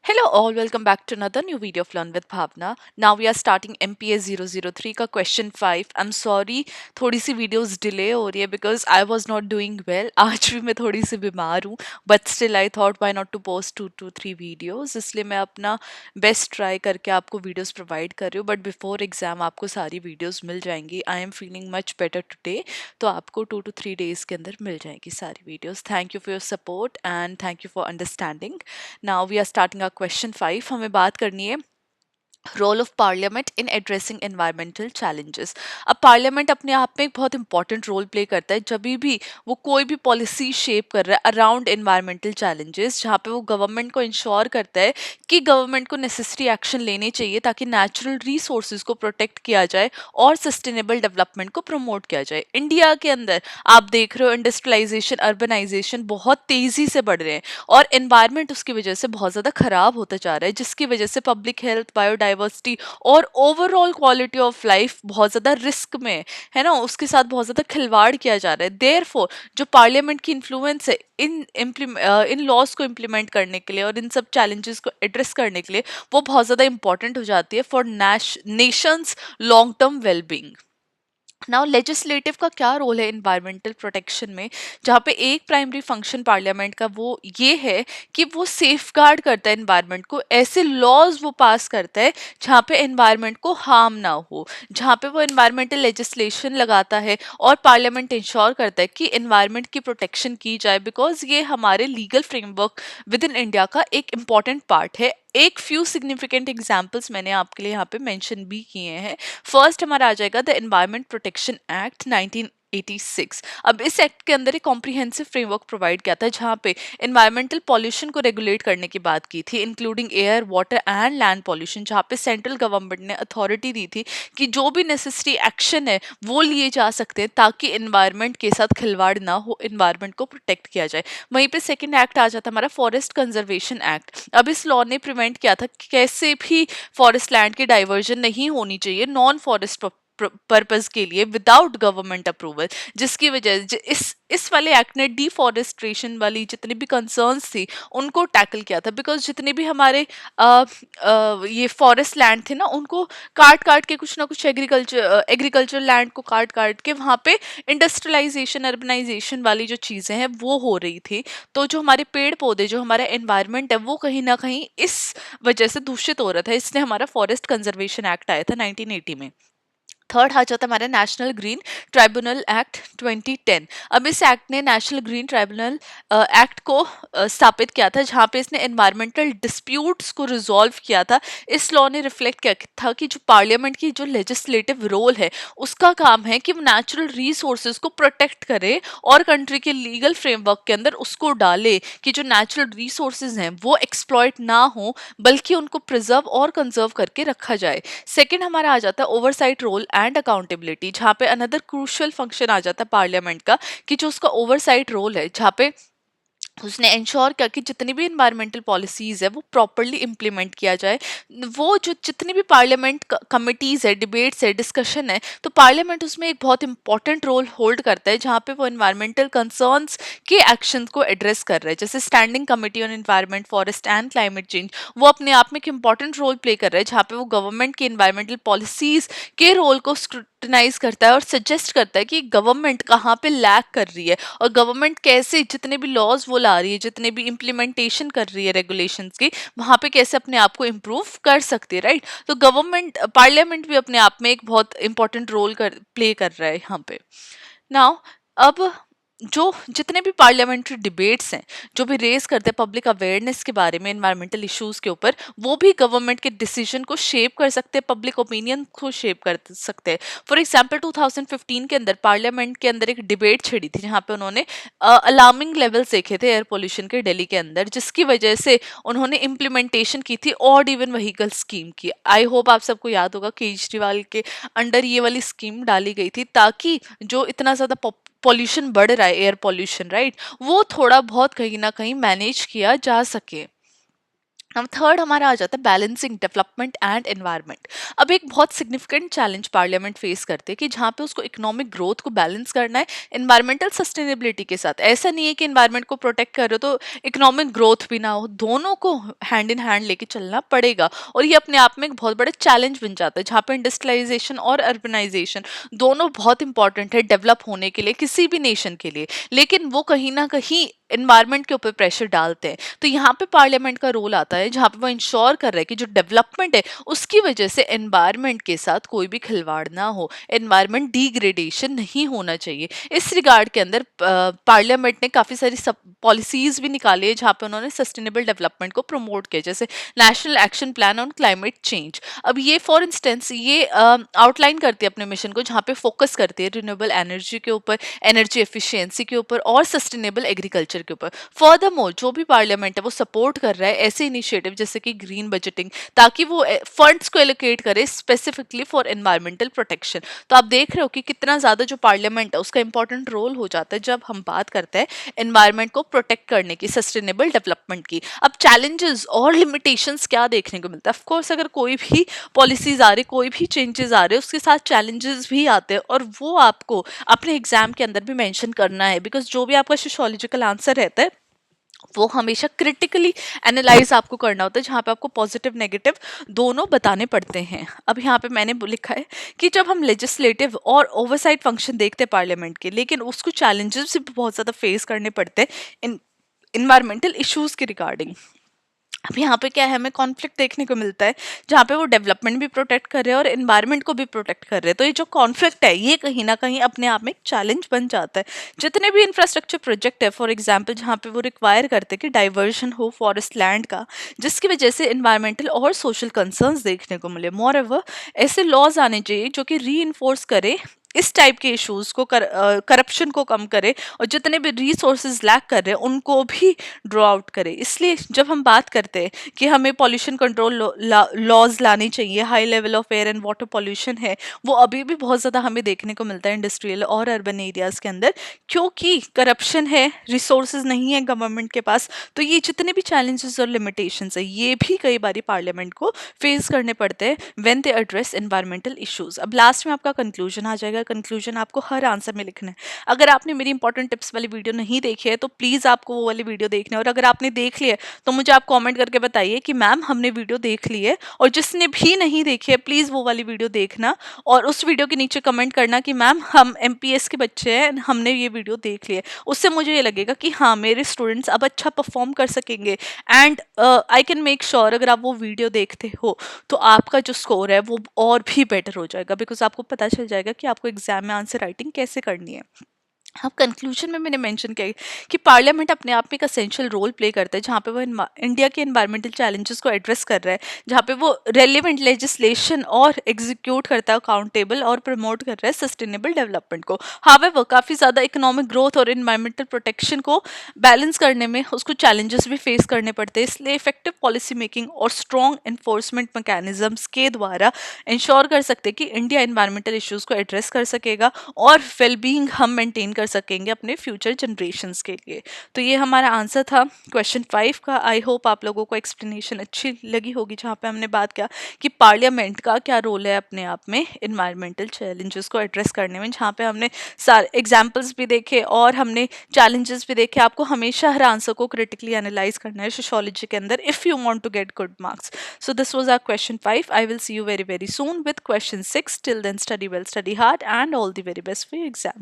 Hello all, welcome back to another new video of Learn with Bhavna. Now we are starting MPS 003 का question 5. I'm sorry थोड़ी सी videos delay हो रही है because I was not doing well. आज भी मैं थोड़ी सी बीमार हूँ, but still I thought why not to post 2 to 3 videos. इसलिए मैं अपना best try करके आपको videos provide कर रही हूँ. But before exam आपको सारी videos मिल जाएंगी. I am feeling much better today. तो आपको 2 to 3 days के अंदर मिल जाएंगी सारी videos. Thank you for your support and thank you for understanding. Now we are starting our question 5. हमें बात करनी है role of parliament in addressing environmental challenges. अब पार्लियामेंट अपने आप में एक बहुत इंपॉर्टेंट रोल प्ले करता है जब भी वो कोई भी पॉलिसी शेप कर रहा है अराउंड एनवायरमेंटल चैलेंजेस, जहाँ पे वो गवर्नमेंट को इंश्योर करता है कि गवर्नमेंट को नेसेसरी एक्शन लेने चाहिए ताकि नेचुरल रिसोर्सेज को प्रोटेक्ट किया जाए और सस्टेनेबल डेवलपमेंट को प्रमोट किया जाए. इंडिया के अंदर आप देख रहे हो इंडस्ट्रियलाइजेशन, अर्बनाइजेशन बहुत तेजी से बढ़ रहे हैं और एनवायरनमेंट उसकी वजह से बहुत ज़्यादा ख़राब होता जा रहा है, जिसकी वजह से पब्लिक हेल्थ, बायोडाइवर्सिटी और ओवरऑल क्वालिटी ऑफ लाइफ बहुत ज़्यादा रिस्क में है ना. उसके साथ बहुत ज़्यादा खिलवाड़ किया जा रहा है. देयरफॉर जो पार्लियामेंट की इन्फ्लुएंस है इन लॉज को इम्प्लीमेंट करने के लिए और इन सब चैलेंजेस को एड्रेस करने के लिए वो बहुत ज़्यादा इंपॉर्टेंट हो जाती है for Nations long term wellbeing. Now legislative का क्या रोल है इन्वायरमेंटल प्रोटेक्शन में, जहाँ पे एक प्राइमरी फंक्शन पार्लियामेंट का वो ये है कि वो सेफ गार्ड करता है इन्वायरमेंट को. ऐसे लॉज वो पास करता है जहाँ पे इन्वायरमेंट को हार्म ना हो, जहाँ पे वो इन्वायरमेंटल लेजिस्लेशन लगाता है और पार्लियामेंट इंश्योर करता है कि इन्वायरमेंट की प्रोटेक्शन की जाए, बिकॉज ये हमारे legal framework with in India का एक इम्पॉर्टेंट पार्ट है. एक फ्यू सिग्निफिकेंट एग्जाम्पल्स मैंने आपके लिए यहाँ पे मेंशन भी किए हैं. फर्स्ट हमारा आ जाएगा द एनवायरमेंट प्रोटेक्शन एक्ट 1986. अब इस एक्ट के अंदर एक कॉम्प्रिहेंसिव फ्रेमवर्क प्रोवाइड किया था जहाँ पे एनवायरमेंटल पॉल्यूशन को रेगुलेट करने की बात की थी, including air, water and land pollution, जहाँ पे सेंट्रल गवर्नमेंट ने अथॉरिटी दी थी कि जो भी नेसेसरी एक्शन है वो लिए जा सकते हैं ताकि एनवायरमेंट के साथ खिलवाड़ ना हो, एनवायरमेंट को प्रोटेक्ट किया जाए. वहीं पे सेकेंड एक्ट आ जाता है हमारा फॉरेस्ट कंजर्वेशन एक्ट. अब इस लॉ ने प्रिवेंट किया था कि कैसे भी फॉरेस्ट लैंड की डाइवर्जन नहीं होनी चाहिए नॉन फॉरेस्ट पर्पस के लिए विदाउट गवर्नमेंट अप्रूवल, जिसकी वजह इस वाले एक्ट ने डिफॉरेस्ट्रेशन वाली जितनी भी कंसर्न्स थी उनको टैकल किया था. बिकॉज जितने भी हमारे ये फॉरेस्ट लैंड थे ना, उनको काट काट के कुछ ना कुछ एग्रीकल्चर लैंड को काट काट के वहाँ पे इंडस्ट्रियलाइजेशन, अर्बनाइजेशन वाली जो चीज़ें हैं वो हो रही थी. तो जो हमारे पेड़ पौधे, जो हमारा एनवायरनमेंट है वो कहीं ना कहीं इस वजह से दूषित हो रहा था. इसलिए हमारा फॉरेस्ट कंजर्वेशन एक्ट आया था 1980 में. थर्ड आ जाता है हमारा नेशनल ग्रीन ट्राइब्यूनल एक्ट 2010. अब इस एक्ट ने नेशनल ग्रीन ट्राइब्यूनल एक्ट को स्थापित किया था जहाँ पे इसने एनवायरमेंटल डिस्प्यूट्स को रिजॉल्व किया था. इस लॉ ने रिफ्लेक्ट किया था कि जो पार्लियामेंट की जो लेजिस्लेटिव रोल है उसका काम है कि वो नेचुरल रिसोर्सेज को प्रोटेक्ट करे और कंट्री के लीगल फ्रेमवर्क के अंदर उसको डाले कि जो नेचुरल रिसोर्सेज हैं वो एक्सप्लॉइट ना हो, बल्कि उनको प्रिजर्व और कंजर्व करके रखा जाए. सेकेंड हमारा आ जाता है ओवरसाइट रोल एंड अकाउंटेबिलिटी, जहाँ पे अनदर क्रूशियल फंक्शन आ जाता है पार्लियामेंट का कि जो उसका ओवरसाइट रोल है, जहाँ पे उसने इंश्योर किया कि जितनी भी इन्वायरमेंटल पॉलिसीज है वो प्रॉपरली इम्प्लीमेंट किया जाए. वो जो जितनी भी पार्लियामेंट कमिटीज़ है, डिबेट्स है, डिस्कशन है, तो पार्लियामेंट उसमें एक बहुत इंपॉर्टेंट रोल होल्ड करता है जहाँ पे वो इन्वायरमेंटल कंसर्न्स के एक्शन को एड्रेस कर रहा है. जैसे standing committee on environment, forest and climate change, वो अपने आप में एक इंपॉर्टेंट रोल प्ले कर रहा है जहाँ पे वो गवर्नमेंट की इन्वायरमेंटल पॉलिसीज के रोल को स्क्रूटनाइज करता है और सजेस्ट करता है कि गवर्नमेंट कहाँ पे लैक कर रही है और गवर्नमेंट कैसे जितने भी लॉज वो ला रही है, जितने भी इम्प्लीमेंटेशन कर रही है रेगुलेशंस की, वहाँ पे कैसे अपने आप को इम्प्रूव कर सकती है. राइट. तो गवर्नमेंट, पार्लियामेंट भी अपने आप में एक बहुत इंपॉर्टेंट रोल प्ले कर रहा है यहाँ पे. नाउ अब जो जितने भी पार्लियामेंट्री डिबेट्स हैं जो भी रेज करते हैं पब्लिक अवेयरनेस के बारे में एनवायरमेंटल इश्यूज के ऊपर, वो भी गवर्नमेंट के डिसीजन को शेप कर सकते हैं, पब्लिक ओपिनियन को शेप कर सकते हैं. फॉर एग्जांपल 2015 के अंदर पार्लियामेंट के अंदर एक डिबेट छिड़ी थी जहाँ पे उन्होंने अलार्मिंग लेवल्स देखे थे एयर पोल्यूशन के दिल्ली के अंदर, जिसकी वजह से उन्होंने इम्प्लीमेंटेशन की थी ऑड इवन व्हीकल स्कीम की. आई होप आप सबको याद होगा केजरीवाल के अंडर ये वाली स्कीम डाली गई थी ताकि जो इतना ज़्यादा पॉल्यूशन बढ़ रहा है, एयर पॉल्यूशन, राइट, वो थोड़ा बहुत कहीं ना कहीं मैनेज किया जा सके. अब थर्ड हमारा आ जाता है बैलेंसिंग डेवलपमेंट एंड एनवायरनमेंट। अब एक बहुत सिग्निफिकेंट चैलेंज पार्लियामेंट फेस करते हैं कि जहाँ पे उसको इकोनॉमिक ग्रोथ को बैलेंस करना है एनवायरमेंटल सस्टेनेबिलिटी के साथ। ऐसा नहीं है कि एनवायरनमेंट को प्रोटेक्ट कर रहे हो तो इकोनॉमिक ग्रोथ भी ना हो, दोनों को हैंड इन हैंड लेके चलना पड़ेगा। और ये अपने आप में एक बहुत बड़ा चैलेंज बन जाता है, जहाँ पे इंडस्ट्रियलाइजेशन और अर्बनाइजेशन दोनों बहुत इंपॉर्टेंट है डेवलप होने के लिए किसी भी नेशन के लिए, लेकिन वो कहीं ना कहीं एनवायरनमेंट के ऊपर प्रेशर डालते हैं। तो यहाँ पे पार्लियामेंट का रोल आता है, जहाँ पे वो इंश्योर कर रहे हैं कि जो डेवलपमेंट है उसकी वजह से एनवायरनमेंट के साथ कोई भी खिलवाड़ ना हो, एनवायरनमेंट डिग्रेडेशन नहीं होना चाहिए। इस रिगार्ड के अंदर पार्लियामेंट ने काफ़ी सारी सब पॉलिसीज भी निकाली है, जहाँ पे उन्होंने सस्टेनेबल डेवलपमेंट को प्रमोट किया, जैसे national action plan on climate change. अब ये फॉर इंस्टेंस ये आउटलाइन करती है अपने मिशन को, जहाँ पे फोकस करती है रिन्यूएबल एनर्जी के ऊपर, एनर्जी एफिशिएंसी के ऊपर और सस्टेनेबल एग्रीकल्चर के ऊपर। फर्दरमोर जो भी पार्लियामेंट है वो सपोर्ट कर रहा है ऐसे इनिशिएटिव जैसे कि ग्रीन बजटिंग, ताकि वो फंड्स को एलोकेट करे स्पेसिफिकली फॉर एनवायरमेंटल प्रोटेक्शन। तो आप देख रहे हो कि कितना ज्यादा जो पार्लियामेंट है उसका इंपॉर्टेंट रोल हो जाता है जब हम बात करते हैं एनवायरमेंट को प्रोटेक्ट करने की, सस्टेनेबल डेवलपमेंट की। अब चैलेंजेस और लिमिटेशंस क्या देखने को मिलता है? ऑफ कोर्स अगर कोई भी पॉलिसीज आ रही, कोई भी चेंजेस आ रहे, उसके साथ चैलेंजेस भी आते हैं, और वो आपको अपने एग्जाम के अंदर भी मेंशन करना है, बिकॉज जो भी आपका सोशियोलॉजिकल आंसर रहता है वो हमेशा क्रिटिकली एनालाइज आपको करना होता है, जहाँ पे आपको पॉजिटिव नेगेटिव दोनों बताने पड़ते हैं। अब यहाँ पे मैंने लिखा है कि जब हम लेजिस्लेटिव और ओवरसाइट फंक्शन देखते हैं पार्लियामेंट के, लेकिन उसको चैलेंजेस भी बहुत ज़्यादा फेस करने पड़ते हैं इन इन्वायरमेंटल इश्यूज के रिगार्डिंग। अब यहाँ पे क्या है, हमें कॉन्फ्लिक्ट देखने को मिलता है, जहाँ पे वो डेवलपमेंट भी प्रोटेक्ट कर रहे हैं और एनवायरनमेंट को भी प्रोटेक्ट कर रहे हैं। तो ये जो कॉन्फ्लिक्ट है ये कहीं ना कहीं अपने आप में एक चैलेंज बन जाता है। जितने भी इंफ्रास्ट्रक्चर प्रोजेक्ट है फॉर एग्जाम्पल, जहाँ पे वो रिक्वायर करते हैं कि डाइवर्जन हो फॉरेस्ट लैंड का, जिसकी वजह से एनवायरमेंटल और सोशल कंसर्न्स देखने को मिले। मोर एवर ऐसे लॉज आने चाहिए जो कि री इन्फोर्स करे इस टाइप के इश्यूज को, करप्शन को कम करे, और जितने भी रिसोर्सेज लैक कर रहे हैं उनको भी ड्रॉ आउट करे। इसलिए जब हम बात करते हैं कि हमें पॉल्यूशन कंट्रोल लॉज लानी चाहिए, high level of air and water pollution है वो अभी भी बहुत ज़्यादा हमें देखने को मिलता है इंडस्ट्रियल और अर्बन एरियाज़ के अंदर, क्योंकि करप्शन है, रिसोर्सेज नहीं है गवर्नमेंट के पास। तो ये जितने भी चैलेंजेस और लिमिटेशंस है ये भी कई बार पार्लियामेंट को फेस करने पड़ते हैं when they address environmental issues. अब लास्ट में आपका कंक्लूजन आ जाएगा। कंक्लूजन आपको हर आंसर में लिखना है। अगर आपने मेरी इंपॉर्टेंट टिप्स वाली वीडियो नहीं देखी है तो प्लीज़ आपको वो वाली वीडियो देखनी है, और अगर आपने देख लिया है तो मुझे आप कमेंट करके बताइए कि मैम हमने वीडियो देख ली है। और जिसने भी नहीं देखी है प्लीज़ वो वाली वीडियो देखना, और उस वीडियो के नीचे कमेंट करना कि मैम हम एमपीएस के बच्चे हैं, हमने ये वीडियो देख ली है। उससे मुझे ये लगेगा कि हाँ मेरे स्टूडेंट्स अब अच्छा परफॉर्म कर सकेंगे। And I can make sure अगर आप वो वीडियो देखते हो तो आपका जो स्कोर है वो और भी बेटर हो जाएगा, बिकॉज आपको पता चल जाएगा कि आपको एग्जाम में आंसर राइटिंग कैसे करनी है। अब कंक्लूजन में मैंने मेंशन किया है कि पार्लियामेंट अपने आप में एक असेंशियल रोल प्ले करता है, जहाँ पे वो इंडिया के एनवायरमेंटल चैलेंजेस को एड्रेस कर रहा है, जहाँ पे वो रेलिवेंट लेजिस्लेशन और एग्जीक्यूट करता है, अकाउंटेबल और प्रमोट कर रहा है सस्टेनेबल डेवलपमेंट को। हावेवर काफ़ी ज़्यादा इकोनॉमिक ग्रोथ और एनवायरमेंटल प्रोटेक्शन को बैलेंस करने में उसको चैलेंजेस भी फेस करने पड़ते हैं। इसलिए इफेक्टिव पॉलिसी मेकिंग और स्ट्रॉन्ग इन्फोर्समेंट मैकेनिज्म्स के द्वारा इंश्योर कर सकते हैं कि इंडिया एनवायरमेंटल इश्यूज़ को एड्रेस कर सकेगा और वेलबींग हम मेंटेन कर सकेंगे अपने फ्यूचर जनरेशंस के लिए। तो ये हमारा आंसर था क्वेश्चन 5 का। आई होप आप लोगों को एक्सप्लेनेशन अच्छी लगी होगी, जहाँ पे हमने बात किया कि पार्लियामेंट का क्या रोल है अपने आप में इन्वायरमेंटल चैलेंजेस को एड्रेस करने में, जहाँ पे हमने सारे एग्जाम्पल्स भी देखे और हमने चैलेंजेस भी देखे। आपको हमेशा हर आंसर को क्रिटिकली एनालाइज करना है सोशियोलॉजी के अंदर if you want to get good marks. So this was our question 5. I will see you very soon with question 6. Till then, study well, study hard, and all the very best for your exam.